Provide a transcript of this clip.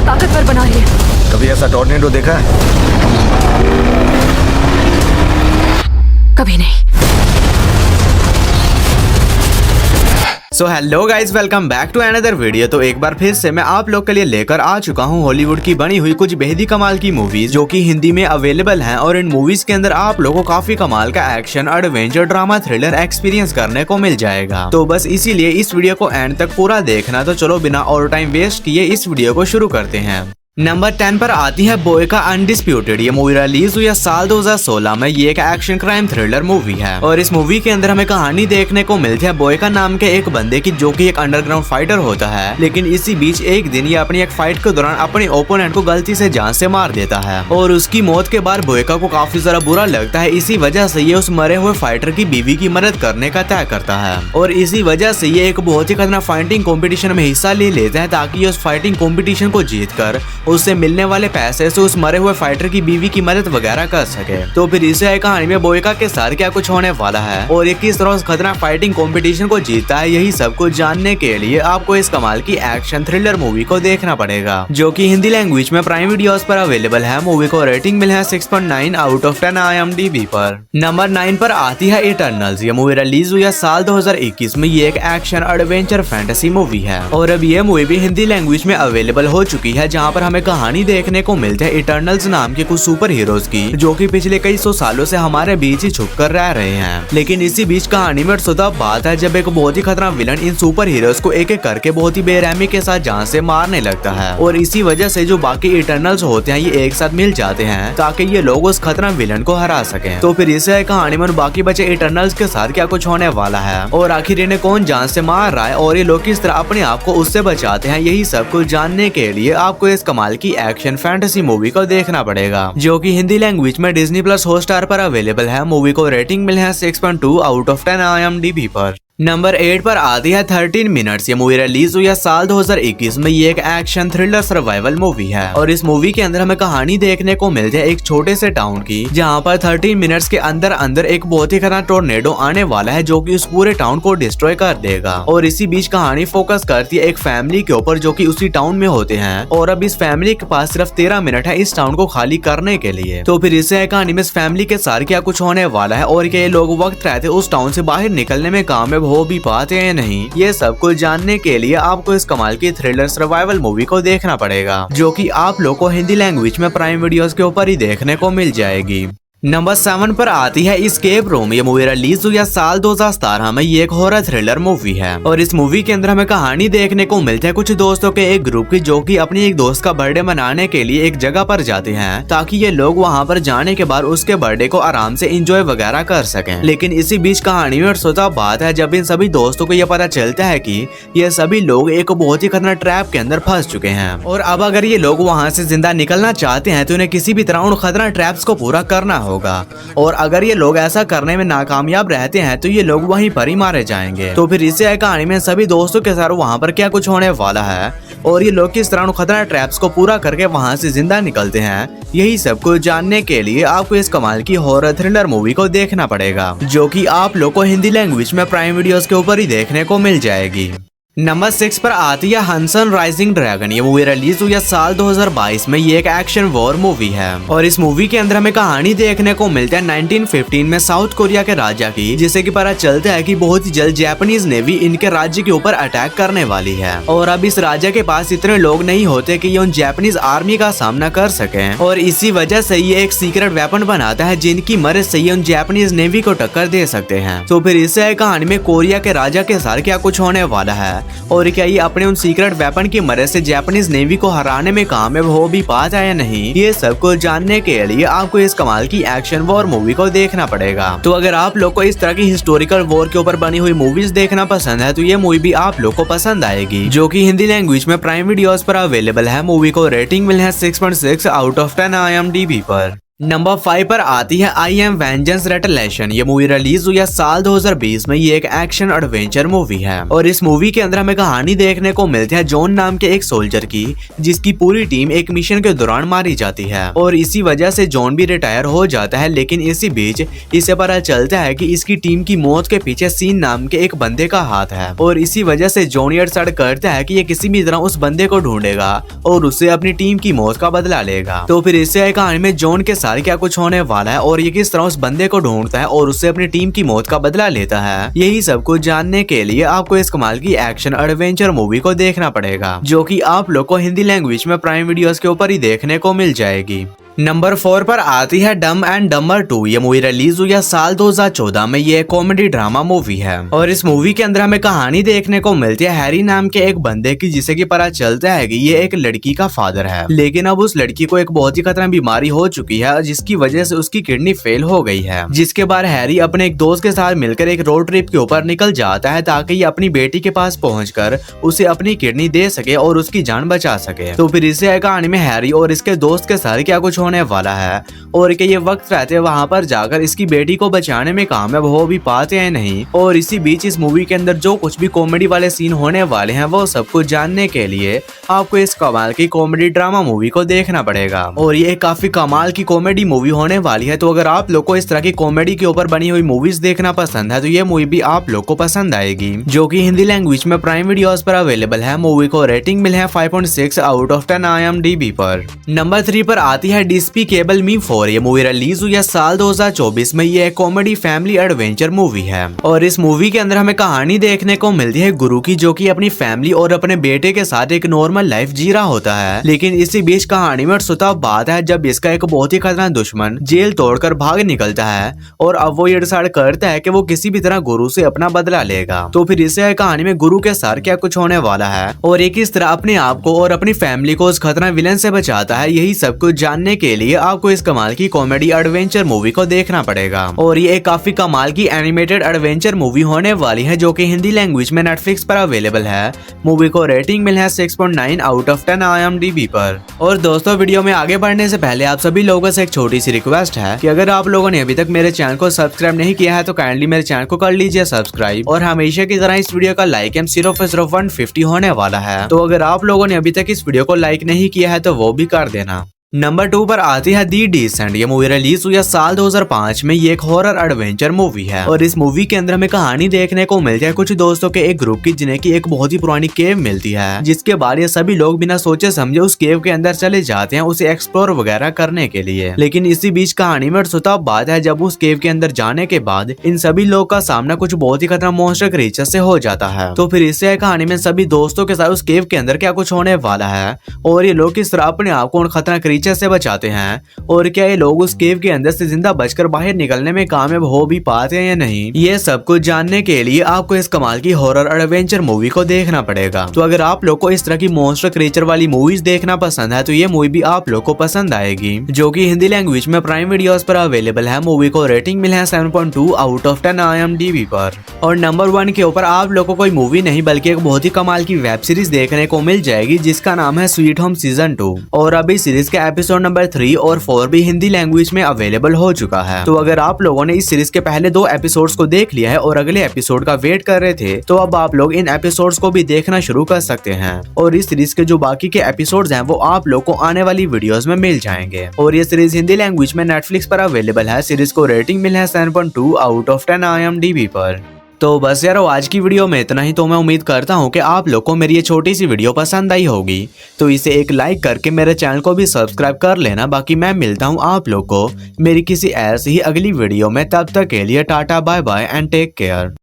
ताकतवर बना रही है। कभी ऐसा टॉर्नेडो देखा है? कभी नहीं। So hello guys, welcome back to another video. तो एक बार फिर से मैं आप लोग के लिए लेकर आ चुका हूँ हॉलीवुड की बनी हुई कुछ बेहद ही कमाल की मूवीज जो कि हिंदी में अवेलेबल हैं। और इन मूवीज के अंदर आप लोगों को काफी कमाल का action, adventure, drama, thriller experience करने को मिल जाएगा। तो बस इसीलिए इस वीडियो को एंड तक पूरा देखना। तो चलो बिना और टाइम वेस्ट किए इस वीडियो को शुरू करते हैं। नंबर 10 पर आती है बोयका अनडिस्प्यूटेड। ये मूवी रिलीज हुई है साल 2016 में। ये एक एक्शन क्राइम थ्रिलर मूवी है और इस मूवी के अंदर हमें कहानी देखने को मिलती है बोयका नाम के एक बंदे की, जो कि एक अंडरग्राउंड फाइटर होता है। लेकिन इसी बीच एक दिन ये अपनी एक फाइट के दौरान अपने ओपोनेंट को गलती से जान से मार देता है और उसकी मौत के बाद बोयका को काफी ज्यादा बुरा लगता है। इसी वजह से ये उस मरे हुए फाइटर की बीवी की मदद करने का तय करता है और इसी वजह से ये एक बहुत ही खतरनाक फाइटिंग कॉम्पिटिशन में हिस्सा ले लेता है ताकि ये उस फाइटिंग कॉम्पिटिशन को जीत कर उससे मिलने वाले पैसे से उस मरे हुए फाइटर की बीवी की मदद वगैरह कर सके। तो फिर इसे कहानी में बोयका के साथ क्या कुछ होने वाला है और ये किस तरह उस खतरनाक फाइटिंग कंपटीशन को जीतता है, यही सब कुछ जानने के लिए आपको इस कमाल की एक्शन थ्रिलर मूवी को देखना पड़ेगा, जो कि हिंदी लैंग्वेज में प्राइम वीडियोस पर अवेलेबल है। मूवी को रेटिंग मिला है 6.9 आउट ऑफ 10 IMDb पर। नंबर 9 पर आती है इटर्नल्स। ये मूवी रिलीज हुई है साल 2021 में। ये एक एक्शन एडवेंचर फैंटेसी मूवी है और अब ये मूवी भी हिंदी लैंग्वेज में अवेलेबल हो चुकी है, जहाँ पर हमें कहानी देखने को मिलते हैं इटर्नल्स नाम के कुछ सुपर हीरोज की, जो कि पिछले कई सौ सालों से हमारे बीच ही छुप कर रह रहे हैं। लेकिन इसी बीच कहानी में तब बात है जब एक बहुत ही खतरनाक विलन इन सुपर हीरोज को एक एक करके बहुत ही बेरहमी के साथ जान से मारने लगता है और इसी वजह से जो बाकी इटर्नल्स होते हैं ये एक साथ मिल जाते हैं ताकि ये लोग उस खतरनाक विलन को हरा सके। तो फिर इसे कहानी में बाकी बचे इटर्नल्स के साथ क्या कुछ होने वाला है और आखिर इन्हें कौन जान से मार रहा है और ये लोग किस तरह अपने आप को उससे बचाते हैं, यही सब कुछ जानने के लिए आपको इस कमाल की एक्शन फैंटेसी मूवी को देखना पड़ेगा, जो कि हिंदी लैंग्वेज में डिज्नी प्लस हॉटस्टार पर अवेलेबल है। मूवी को रेटिंग मिली है 6.2 आउट ऑफ 10 IMDb पर। नंबर 8 पर आती है 13 मिनट्स। ये मूवी रिलीज हुई है साल 2021 में। ये एक एक्शन थ्रिलर सर्वाइवल मूवी है और इस मूवी के अंदर हमें कहानी देखने को मिलती है एक छोटे से टाउन की, जहां पर 13 मिनट्स के अंदर अंदर एक बहुत ही खतरनाक टोर्नेडो आने वाला है जो कि उस पूरे टाउन को डिस्ट्रॉय कर देगा। और इसी बीच कहानी फोकस करती है एक फैमिली के ऊपर जो कि उसी टाउन में होते हैं और अब इस फैमिली के पास सिर्फ 13 मिनट है इस टाउन को खाली करने के लिए। तो फिर इससे कहानी में इस फैमिली के साथ क्या कुछ होने वाला है और क्या ये लोग वक्त रहते उस टाउन से बाहर निकलने में कामयाब हो भी पाते हैं या नहीं, ये सब कुछ जानने के लिए आपको इस कमाल की थ्रिलर सर्वाइवल मूवी को देखना पड़ेगा, जो कि आप लोग को हिंदी लैंग्वेज में प्राइम वीडियोस के ऊपर ही देखने को मिल जाएगी। नंबर 7 पर आती है एस्केप रूम। ये मूवी रिलीज हुई है साल 2017 में। ये एक हॉरर थ्रिलर मूवी है और इस मूवी के अंदर हमें कहानी देखने को मिलती है कुछ दोस्तों के एक ग्रुप की, जो कि अपनी एक दोस्त का बर्थडे मनाने के लिए एक जगह पर जाते हैं ताकि ये लोग वहां पर जाने के बाद उसके बर्थडे को आराम से एंजॉय वगैरह कर सकें। लेकिन इसी बीच कहानी में सोचा बात है जब इन सभी दोस्तों को यह पता चलता है कि ये सभी लोग एक बहुत ही खतरनाक ट्रैप के अंदर फंस चुके हैं और अब अगर ये लोग वहाँ से जिंदा निकलना चाहते हैं तो इन्हें किसी भी तरह उन खतरनाक ट्रैप्स को पूरा करना होगा और अगर ये लोग ऐसा करने में नाकामयाब रहते हैं तो ये लोग वहीं पर ही मारे जाएंगे। तो फिर इसे कहानी में सभी दोस्तों के साथ वहाँ पर क्या कुछ होने वाला है और ये लोग किस तरह खतरनाक ट्रैप्स को पूरा करके वहाँ से जिंदा निकलते हैं, यही सब कुछ जानने के लिए आपको इस कमाल की हॉरर थ्रिलर मूवी को देखना पड़ेगा, जो कि आप लोग को हिंदी लैंग्वेज में प्राइम वीडियोस के ऊपर ही देखने को मिल जाएगी। नंबर 6 पर आती है हंसन राइजिंग ड्रैगन। ये मूवी रिलीज हुई है साल 2022 में। ये एक एक्शन वॉर मूवी है और इस मूवी के अंदर हमें कहानी देखने को मिलता है 1915 में साउथ कोरिया के राजा की, जिससे कि पता चलता है कि बहुत ही जल्द जापानीज नेवी इनके राज्य के ऊपर अटैक करने वाली है और अब इस राजा के पास इतने लोग नहीं होते कि ये उन जापानीज आर्मी का सामना कर सके और इसी वजह से ये एक सीक्रेट वेपन बनाता है जिनकी मदद से ये उन जापानीज नेवी को टक्कर दे सकते हैं। तो फिर इससे कहानी में कोरिया के राजा के साथ क्या कुछ होने वाला है और क्या ये अपने उन सीक्रेट वेपन की मदद से जापानीज नेवी को हराने में कामयाब हो भी पाता है या नहीं, ये सब कुछ जानने के लिए आपको इस कमाल की एक्शन वॉर मूवी को देखना पड़ेगा। तो अगर आप लोग को इस तरह की हिस्टोरिकल वॉर के ऊपर बनी हुई मूवीज देखना पसंद है तो ये मूवी भी आप लोग को पसंद आएगी, जो कि हिंदी लैंग्वेज में प्राइम वीडियोस पर अवेलेबल है। मूवी को रेटिंग मिली है 6.6 आउट ऑफ 10 IMDb पर। नंबर 5 पर आती है आई एम वेंजेंस रेटलेशन। ये मूवी रिलीज हुई है साल 2020 में। ये एक एक्शन एडवेंचर मूवी है और इस मूवी के अंदर हमें कहानी देखने को मिलती है जॉन नाम के एक सोल्जर की, जिसकी पूरी टीम एक मिशन के दौरान मारी जाती है और इसी वजह से जॉन भी रिटायर हो जाता है। लेकिन इसी बीच इसे पता चलता है कि इसकी टीम की मौत के पीछे सीन नाम के एक बंदे का हाथ है और इसी वजह से जॉन ये डिसाइड करता है कि ये किसी भी तरह उस बंदे को ढूंढेगा और उससे अपनी टीम की मौत का बदला लेगा। तो फिर इससे कहानी में जॉन के क्या कुछ होने वाला है और ये किस तरह उस बंदे को ढूंढता है और उससे अपनी टीम की मौत का बदला लेता है, यही सब कुछ जानने के लिए आपको इस कमाल की एक्शन एडवेंचर मूवी को देखना पड़ेगा, जो कि आप लोग को हिंदी लैंग्वेज में प्राइम वीडियोस के ऊपर ही देखने को मिल जाएगी। नंबर 4 पर आती है डम एंड डम्बर 2। ये मूवी रिलीज हुई है साल 2014 में। ये कॉमेडी ड्रामा मूवी है और इस मूवी के अंदर हमें कहानी देखने को मिलती है हैरी नाम के एक बंदे की, जिसे कि पता चलता है कि ये एक लड़की का फादर है। लेकिन अब उस लड़की को एक बहुत ही खतरनाक बीमारी हो चुकी है जिसकी वजह से उसकी किडनी फेल हो गई है, जिसके बाद हैरी अपने एक दोस्त के साथ मिलकर एक रोड ट्रिप के ऊपर निकल जाता है ताकि ये अपनी बेटी के पास पहुंचकर उसे अपनी किडनी दे सके और उसकी जान बचा सके। तो फिर इससे कहानी में हैरी और इसके दोस्त के साथ क्या कुछ होने वाला है और कि ये वक्त रहते वहां पर जाकर इसकी बेटी को बचाने में कामयाब हो भी पाते हैं नहीं। और इसी बीच इस मूवी के अंदर जो कुछ भी कॉमेडी वाले सीन होने वाले हैं वो सब कुछ जानने के लिए आपको इस कमाल की कॉमेडी ड्रामा मूवी को देखना पड़ेगा और ये काफी कमाल की कॉमेडी मूवी होने वाली है। तो अगर आप लोग को इस तरह की कॉमेडी के ऊपर बनी हुई मूवीज देखना पसंद है तो ये मूवी भी आप लोग को पसंद आएगी, जो कि हिंदी लैंग्वेज में प्राइम वीडियोस पर अवेलेबल है। मूवी को रेटिंग मिली है 5.6 आउट ऑफ 10 IMDb पर। नंबर 3 पर आती है डिस्पीकेबल मी 4। ये मूवी रिलीज हुई है साल 2024 में। ये एक कॉमेडी फैमिली एडवेंचर मूवी है और इस मूवी के अंदर हमें कहानी देखने को मिलती है गुरु की, जो कि अपनी फैमिली और अपने बेटे के साथ एक नॉर्मल लाइफ जी रहा होता है। लेकिन इसी बीच कहानी में सुता बात है जब इसका एक बहुत ही खतरनाक दुश्मन जेल तोड़कर भाग निकलता है और अब वो ये डिसाइड करता है कि वो किसी भी तरह गुरु से अपना बदला लेगा। तो फिर इसे कहानी में गुरु के साथ क्या कुछ होने वाला है और एक किस तरह अपने आप को और अपनी फैमिली को उस खतरनाक विलन से बचाता है, यही सब कुछ जानने के लिए आपको इस कमाल की कॉमेडी एडवेंचर मूवी को देखना पड़ेगा। और ये एक काफी कमाल की एनिमेटेड एडवेंचर मूवी होने वाली है, जो कि हिंदी लैंग्वेज में नेटफ्लिक्स पर अवेलेबल है। मूवी को रेटिंग मिली है 6.9 आउट ऑफ 10 IMDb पर। और दोस्तों, वीडियो में आगे बढ़ने से पहले आप सभी लोगों से एक छोटी सी रिक्वेस्ट है कि अगर आप लोगों ने अभी तक मेरे चैनल को सब्सक्राइब नहीं किया है तो काइंडली मेरे चैनल को कर लीजिए सब्सक्राइब। और हमेशा की तरह इस वीडियो का लाइक सिर्फ 150 होने वाला है, तो अगर आप लोगों ने अभी तक इस वीडियो को लाइक नहीं किया है तो वो भी कर देना। नंबर 2 पर आती है दी डिसेंट। ये मूवी रिलीज हुई है साल 2005 में। ये एक हॉरर एडवेंचर मूवी है और इस मूवी के अंदर हमें कहानी देखने को मिलती है कुछ दोस्तों के एक ग्रुप की, जिन्हें की एक बहुत ही पुरानी केव मिलती है, जिसके बाद ये सभी लोग बिना सोचे समझे उस केव के अंदर चले जाते हैं उसे एक्सप्लोर वगैरह करने के लिए। लेकिन इसी बीच कहानी में सुता बात है जब उस केव के अंदर जाने के बाद इन सभी लोग का सामना कुछ बहुत ही खतरनाक मॉन्स्टर क्रीचर से हो जाता है। तो फिर इससे कहानी में सभी दोस्तों के साथ उस केव के अंदर क्या कुछ होने वाला है और ये लोग किस तरह अपने आप को उन खतरनाक क्रीचर से बचाते हैं और क्या ये लोग उस केव के अंदर से जिंदा बचकर बाहर निकलने में कामयाब हो भी पाते हैं या नहीं, ये सब कुछ जानने के लिए आपको इस कमाल की हॉरर एडवेंचर मूवी को देखना पड़ेगा। तो अगर आप लोग को इस तरह की मॉन्स्टर क्रीचर वाली मूवीज देखना पसंद है तो ये मूवी भी आप लोग को पसंद आएगी, जो कि हिंदी लैंग्वेज में प्राइम वीडियोस पर अवेलेबल है। मूवी को रेटिंग मिली है 7.2 आउट ऑफ 10 IMDb पर। और नंबर 1 के ऊपर आप लोग को कोई मूवी नहीं बल्कि एक बहुत ही कमाल की वेब सीरीज देखने को मिल जाएगी, जिसका नाम है स्वीट होम सीजन 2। और अभी सीरीज के एपिसोड नंबर 3 और 4 भी हिंदी लैंग्वेज में अवेलेबल हो चुका है। तो अगर आप लोगों ने इस सीरीज के पहले 2 एपिसोड्स को देख लिया है और अगले एपिसोड का वेट कर रहे थे तो अब आप लोग इन एपिसोड्स को भी देखना शुरू कर सकते हैं। और इस सीरीज के जो बाकी के एपिसोड्स हैं वो आप लोग को आने वाली वीडियोस में मिल जाएंगे। और ये सीरीज हिंदी लैंग्वेज में नेटफ्लिक्स पर अवेलेबल है। सीरीज को रेटिंग मिली है 7.2 आउट ऑफ 10 IMDb पर। तो बस यारो, आज की वीडियो में इतना ही। तो मैं उम्मीद करता हूँ कि आप लोग को मेरी ये छोटी सी वीडियो पसंद आई होगी, तो इसे एक लाइक करके मेरे चैनल को भी सब्सक्राइब कर लेना। बाकी मैं मिलता हूँ आप लोग को मेरी किसी ऐसी ही अगली वीडियो में। तब तक के लिए tata bye bye and take care.